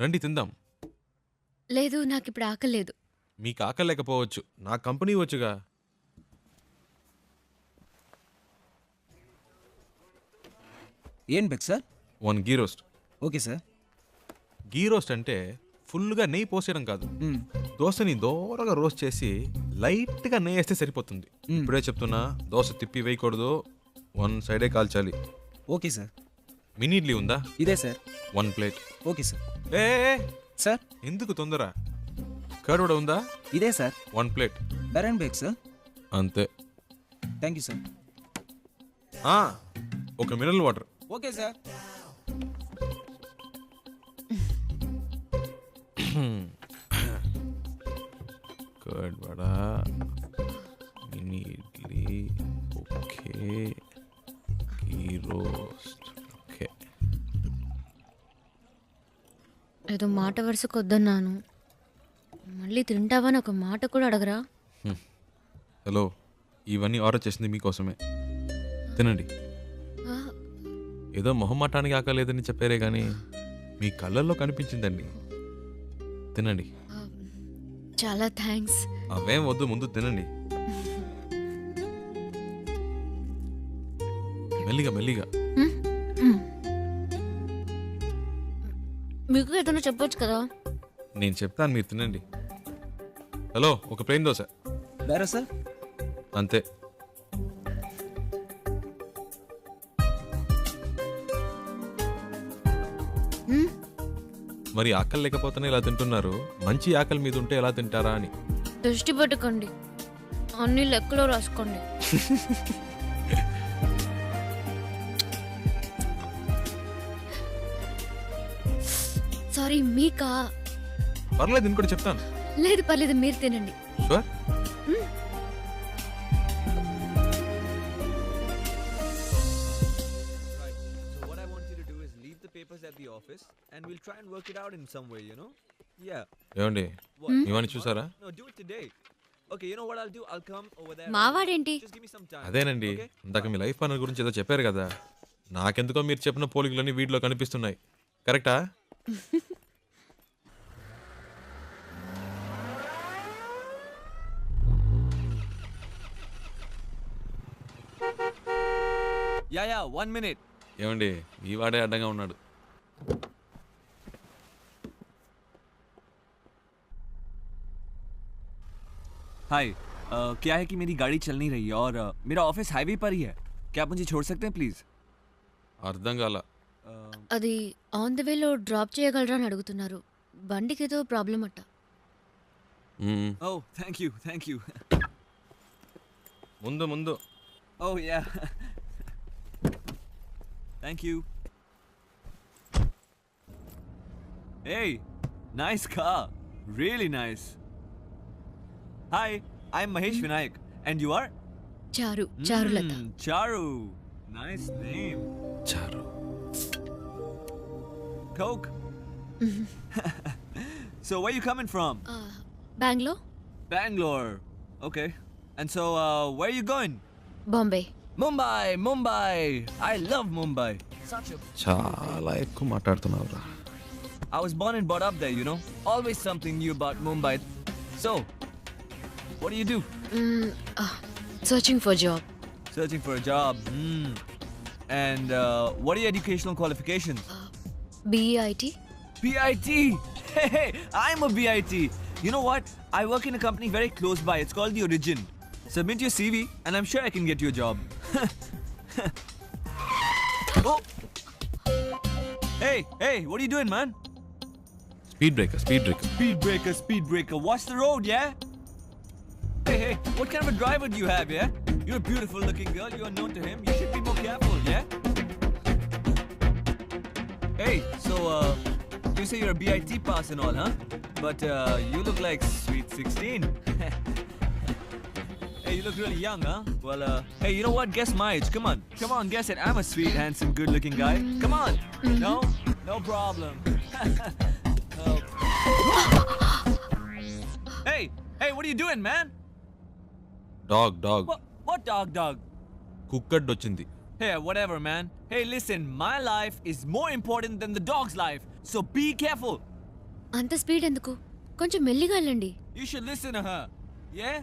రండి తిందాం. లేదు, నాకిప్పుడు ఆకలేదు. మీకు ఆకలి లేకపోవచ్చు, నా కంపెనీ వచ్చుగా. ఏం బెక్ sir? 1 ghee roast. Okay sir. Ghee roast అంటే ఫుల్గా నెయ్యి పోసేయడం కాదు. దోశని దోరగా రోస్ట్ చేసి లైట్గా నెయ్యి వేస్తే సరిపోతుంది. ఇప్పుడే చెప్తున్నా, దోశ తిప్పి వేయకూడదు, 1 సైడే కాల్చాలి. Okay sir. మినీ ఇడ్లీ ఉందా? ఇదే సార్. 1 ప్లేట్. Okay sir. ఏ సార్ ఎందుకు తొందర? కర్డ్ కూడా ఉందా? ఇదే సార్. 1 ప్లేట్. బెరన్ బేక్ సార్. అంతే. Thank you sir. ఒక mineral water. Okay sir. Curd vada, mini idli, okay, ghee roast, okay. ఏదో మాట వరుసకు వద్దన్నాను, మళ్ళీ తింటావని ఒక మాట కూడా అడగరా? హలో, ఇవన్నీ ఆర్డర్ చేసింది మీకోసమే, తినండి. ఆ, ఏదో మొహమాటానికి ఆకలేదని చెప్పారే కానీ మీ కళ్ళల్లో కనిపించిందండి. తినండి. చాలా థ్యాంక్స్. అవేం వద్దు, ముందు తినండి. మెల్లిగా మెల్లిగా. మీకు ఏదైనా చెప్పొచ్చు కదా. నేను చెప్తాను, మీరు తినండి. హలో, ఒక ప్లేన్ దోశ. బెరా సార్. అంతే. మరి ఆకలి లేకపోతేనే ఇలా తింటున్నారు, మంచి ఆకలి మీద ఉంటే ఎలా తింటారా అని. దృష్టి పెట్టుకోండి, అన్ని లెక్కలో రాసుకోండి. సారీ, మీకా? పర్లేదు, ఇంకోటి చెప్తాను. లేదు పర్లేదు, మీరు తినండి. Sure. So what I want you to do is leave the papers at the office and we'll try and work it out in some way, you know? Yeah. ఏమండి, What? ఇవన్నీ చూసారా? No, do it today. Okay, you know what I'll do? I'll come over there. మావాడేంటి? Just give me some time. అదేనండి, Okay? ఇందాక మీ life partner గురించి ఏదో చెప్పారు కదా, నాకెందుకో మీరు చెప్పిన పోలికలన్నీ వీటిలో కనిపిస్తున్నాయి. కరెక్టా? Yeah, 1 minute. ఏమండి, ఈ వాడే అడ్డంగా ఉన్నాడు. हाय क्या है कि मेरी गाड़ी चल नहीं रही है और मेरा ऑफिस हाईवे पर ही है. क्या आप मुझे छोड़ सकते हैं प्लीज? అర్థం కాల. అది ఆన్ ద వేలో డ్రాప్ చేయగలరా అని అడుగుతున్నారు. బండికి ఏదో ప్రాబ్లం అట్ట. Oh, thank you. ముందు ముందు. Oh yeah. Thank you. Hey, nice car. Really nice. Hi, I'm Mahesh Vinayak. And you are? Charulata. Charu. Nice name. చారు. Coke. So where you coming from? Bengaluru, Bangalore. Okay. And so where are you going? Bombay. Mumbai. I love Mumbai. Such a... చాలా ఎక్కువ మాట్లాడుతున్నావురా. I was born and brought up there, you know. Always something new about Mumbai. So, what do you do? Searching for job. Searching for a job. And what are your educational qualifications? BIT. BIT. Hey, I'm a BIT. You know what? I work in a company very close by. It's called The Origin. Submit your CV and I'm sure I can get you a job. Oh. Hey, what are you doing, man? Speed breaker. Speed breaker. Watch the road, yeah? Hey, what kind of a driver do you have, yeah? You're a beautiful looking girl. You're known to him. You should be more careful, yeah? Hey, so, you say you're a BIT pass and all, huh? But, you look like sweet 16. Hey, you look really young, huh? Well, hey, you know what? Guess my age. Come on, guess it. I'm a sweet, handsome, good-looking guy. Come on. No? No problem. Oh. Hey, what are you doing, man? Dog. What dog? Cooked వచ్చింది. Hey, whatever, man. Hey, listen, my life is more important than the dog's life. So be careful. అంత speed ఎందుకు? కొంచెం మెల్లిగా వెళ్ళండి. You should listen to her. Yeah?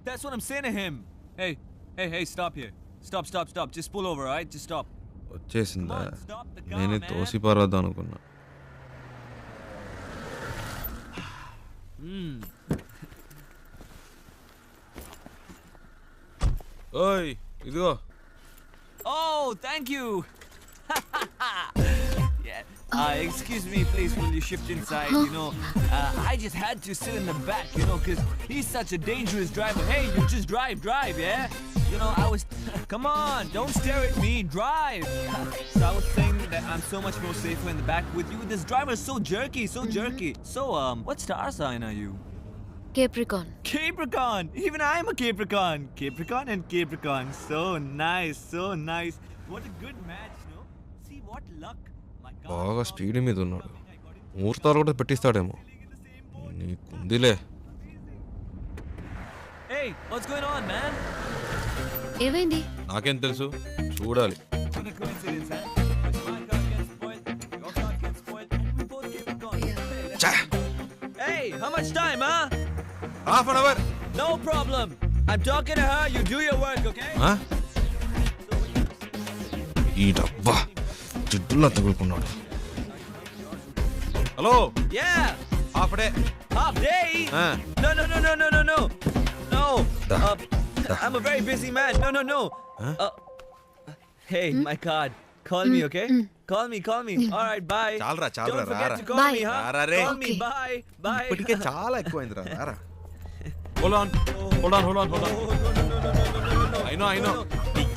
That's what I'm saying to him. Hey, stop here. Stop. Just pull over, alright? Just stop. వచ్చేసిందా? Come on, stop the car, నేనే man. తోసి పారద్దాం అనుకున్నా. ఓయ్ ఇదిగో. Oh, thank you. Yeah. Excuse me, please, will you shift inside? You know, I just had to sit in the back, you know, because he's such a dangerous driver. Hey, you just drive, yeah? You know, I was... Come on, don't stare at me, drive. So I was saying that I'm so much more safer in the back with you. This driver is so jerky. So, what star sign are you? Capricorn. Capricorn! Even I'm a Capricorn! Capricorn and Capricorn. So nice. What a good match, no? See what luck. My God. బాగా speed మీద ఉన్నాడు. ముహూర్తాలు కూడా పెట్టిస్తాడేమో. నీకుందిలే. Hey, what's going on, man? ఏమైంది? నాకేం తెలుసు, చూడాలి. What a coincidence, huh? If my car gets spoiled, your car gets spoiled, we both Capricorn. ఛా! Hey, how much time, huh? Half an hour. No problem. I'm talking to her, you do your work, okay? ఈ డబ్బా జిడ్డులా తగులుకున్నాడు. Hello. Yeah. Half day. Half day? No. No. Da. I'm a very busy man. No. Hey, my card. Call me, okay? Call me. All right, bye. చాలరా Don't forget రారా. to call Bye. me, huh? రారా రే. Call me, Okay. bye. ఇప్పటికే చాలా ఎక్కువైందిరా. రారా. Hold on. I know.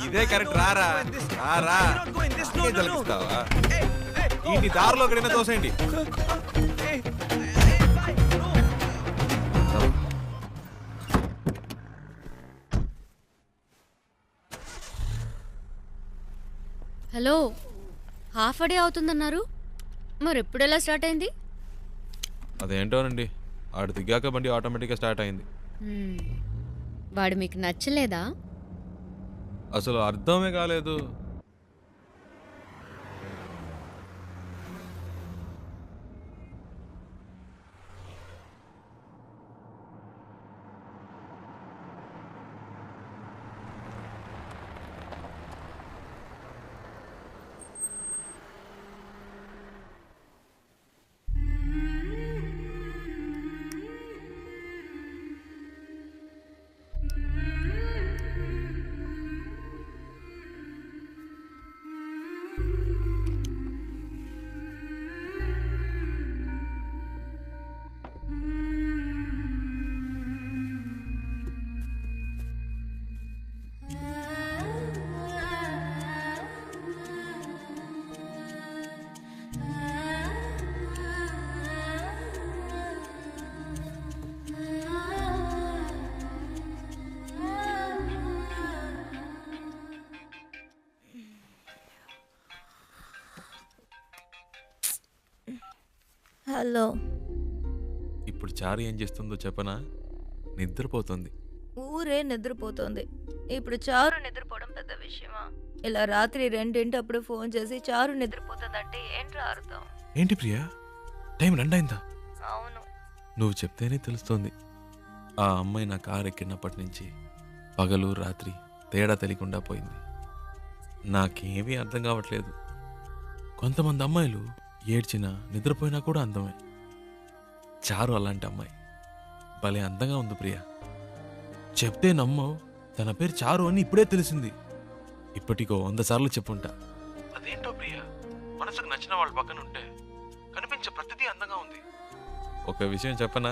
ఇదే correct. రారా. You're not going this. No. తలపిస్తావా? Hey, ఈ దారిలో ఎక్కడైనా తోసేయండి. Hey, bye. No. Hello, half day అవుతుందన్నారు, మరి ఎప్పుడెలా స్టార్ట్ అయింది? అదేంటోనండి, ఆడు దిగాక బండి ఆటోమేటిక్గా స్టార్ట్ అయింది. వాడు మీకు నచ్చలేదా? అసలు అర్థమే కాలేదు. హలో. ఇప్పుడు చారు ఏం చేస్తుందో చెప్పనా? నిద్రపోతుంది. ఊరే నిద్రపోతోంది. ఇప్పుడు చారు నిద్రపోవడం పెద్ద విషయమా? ఇలా రాత్రి 2 ఫోన్ చేసి చారు నిద్రపోతుందంటే ఏంట్రా అర్థం? ఏంటి ప్రియా, టైం 2 అయిందా? అవును. నువ్వు చెప్తేనే తెలుస్తోంది. ఆ అమ్మాయి నా కారు ఎక్కినప్పటి నుంచి పగలు రాత్రి తేడా తెలియకుండా పోయింది. నాకేమీ అర్థం కావట్లేదు. కొంతమంది అమ్మాయిలు ఏడ్చినా నిద్రపోయినా కూడా అందమే. చారు అలాంటి అమ్మాయి. భలే అందంగా ఉంది ప్రియా. చెప్తే నమ్మవు, తన పేరు చారు అని ఇప్పుడే తెలిసింది. ఇప్పటికో 100 సార్లు చెప్పుంటా. అదేంటో ప్రియా, మనసుకు నచ్చిన వాళ్ళ పక్కన ఉంటే కనిపించే ప్రతిదీ అందంగా ఉంది. ఒక విషయం చెప్పనా,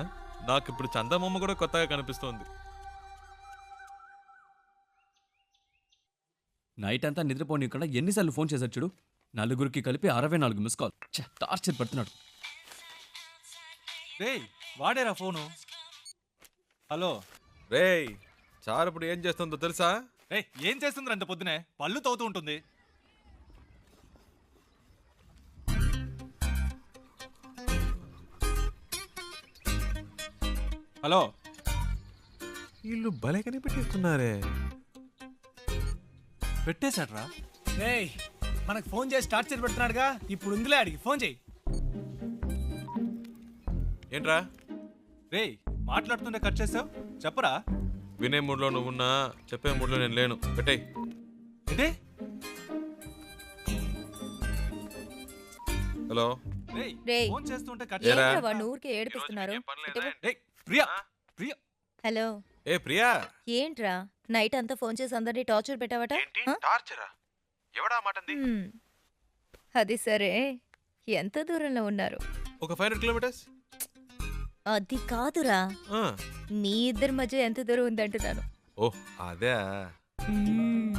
నాకు ఇప్పుడు చందమామ కూడా కొత్తగా కనిపిస్తోంది. నైట్ అంతా నిద్రపోనీయకుండా ఎన్నిసార్లు ఫోన్ చేశాడు చూడు. 4 కలిపి 64 మిస్ కాల్. టార్చర్ పడుతున్నాడు. రేయ్, వాడేరా ఫోను. హలో రేయ్, చారు ఇప్పుడు ఏం చేస్తుందో తెలుసా? రే, ఏం చేస్తుందిరా అంత పొద్దునే? పళ్ళు తవ్వుతూ ఉంటుంది. హలో, వీళ్ళు భలే కనిపెట్టిస్తున్నారే. పెట్టేశాడ్రా. రేయ్, మనకు ఫోన్ చేసి టార్చర్ పెడుతున్నాడుగా, ఇప్పుడు ఉందిలే, అడిగి ఫోన్ చేయి. ఏంట్రా రేయ్ మాట్లాడుతుంటే కట్ చేసావు చెప్పరా వినే మూడ్లో నువ్వున్నా చెప్పే మూడ్లో నేను లేను. పెట్టేయ్. ఏంటి హలో. రేయ్, ఫోన్ చేస్తుంటే కట్ ఏరా? ఏంట్రా వాడిని ఊరికే ఏడిపిస్తున్నారు? రేయ్ ప్రియా ప్రియా హలో, ఏ ప్రియా. ఏంట్రా నైట్ అంతా ఫోన్ చేసి అందరినీ టార్చర్ పెట్టావట? ఆ? టార్చరా? ఎవడా మాటంది? హ్మ్. అది సరే, ఎంత దూరంలో ఉన్నారు? ఒక 500 కిలోమీటర్స్. అది కాదురా, ఆ. మీ ఇద్దరి మధ్య ఎంత దూరం ఉందంటున్నాను. ఓ అదే. మ్మ్.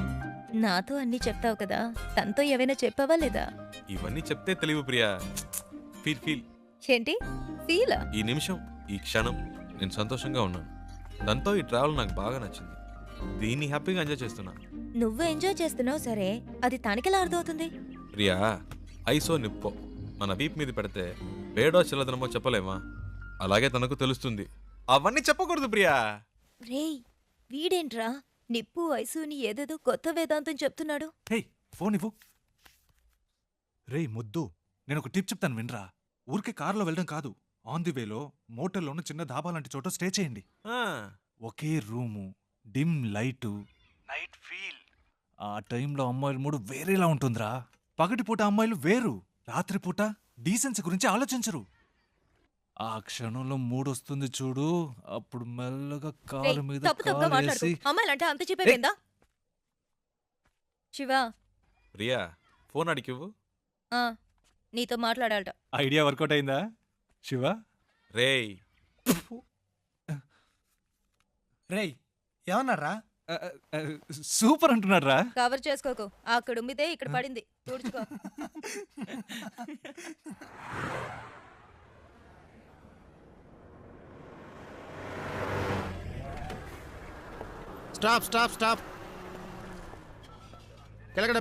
నాతో అన్నీ చెప్తావు కదా, తనతో ఏవైనా చెప్పావా లేదా? ఇవన్నీ చెప్తే తెలివి ప్రియా. Feel feel. ఏంటి ఫీలా? ఈ నిమిషం, ఈ క్షణం నేను సంతోషంగా ఉన్నాను. దాంతో ఈ ట్రావెల్ నాకు బాగా నచ్చింది. దీన్ని హ్యాపీగా ఎంజాయ్ చేస్తున్నా. నువ్వు ఎంజాయ్ చేస్తున్నావు సరే, అది తనకెలా అర్థమవుతుంది? ప్రియా, ఐసో నిప్పో మన వీప్ మీద పెడితే వేడో చిల్లదనమో చెప్పలేమా? అలాగే తనకు తెలుస్తుంది. అవన్నీ చెప్పకూడదు ప్రియా. రేయ్, వీడేంట్రా నిప్పు ఐసుని ఏదేదో కొత్త వేదాంతం చెప్తున్నాడు. హే ఫోన్ ఇవ్వు. రేయ్ ముద్దు, నేను ఒక టిప్ చెప్తాను వినరా. ఊరికే కారులో వెళ్ళడం కాదు, ఆన్ ది వేలో మోటల్లోనూ చిన్న ధాబా లాంటి చోట స్టే చేయండి. ఆ, ఒకే room, dim light, night feel. ఆ టైంలో అమ్మాయిల మూడు వేరేలా ఉంటుందిరా. పగటిపూట అమ్మాయిలు వేరు, రాత్రిపూట డీసెన్సీ గురించి ఆలోచించరు. ఆ క్షణంలో మూడొస్తుంది చూడు, అప్పుడు మెల్లగా రేయ్, కాలు మీద తప్పు తప్పుగా మాట్లాడుకో. కాలేసి అమ్మాయిలంటే అంత చెప్పేపోయిందా? శివ, ప్రియా ఫోన్ అడిగివ్వు. ఆ, నీతో మాట్లాడాలట. ఐడియా వర్కౌట్ అయిందా శివ? రేయ్. రేయ్ ఏమన్నారా? సూపర్ అంటున్నాడు రా. కవర్ చేసుకోకు, అక్కడ ఉమ్మితే ఇక్కడ పడింది, తుడుచుకో. Stop stop stop. కెలకడ